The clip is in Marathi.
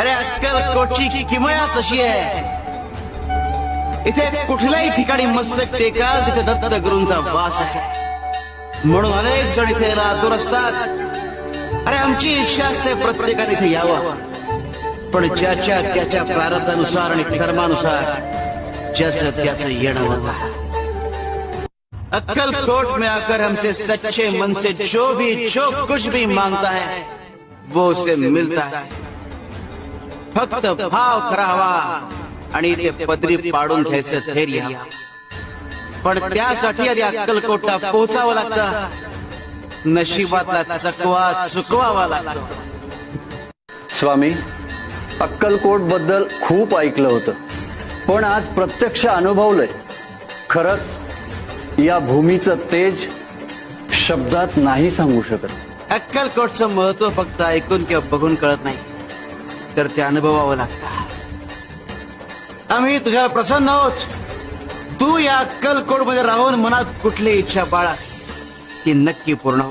अरे अक्कलकोटची किमयाच अशी आहे, इथे कुठल्याही ठिकाणी मस्तक टेकाल तिथे दत्त गुरूंचा वास असतो. म्हणून अनेक जण इथे यायला आतुर असतात. अरे आमची इच्छा असते प्रत्येकाने इथे यावं, पण ज्याच्या त्याच्या प्रारब्धानुसार आणि कर्मानुसार ज्याचं त्याचं येणं होतं. अक्कलकोट में आकर हमसे सच्चे मन से जो कुछ भी मांगता है वो उसे मिलता है. फक्त भाव खरा हवा आणि ते पदरी पाडून घ्यायचं धैर्य. पण त्यासाठी आधी अक्कलकोटला पोहोचावं लागतं, नशिबातला चकवा चुकवावा लागतो. स्वामी, अक्कलकोट बद्दल खूप ऐकलं होतं, पण आज प्रत्यक्ष अनुभवलंय. खरंच या भूमीचं तेज शब्दात नाही सांगू शकत. अक्कलकोटचं महत्व फक्त ऐकून किंवा बघून कळत नाही, तर ते अनुभवावं लागतं. आम्ही तुझ्यावर प्रसन्न आहोत. तू या अक्कलकोट मध्ये राहून मनात कुठली इच्छा बाळा ती नक्की पूर्ण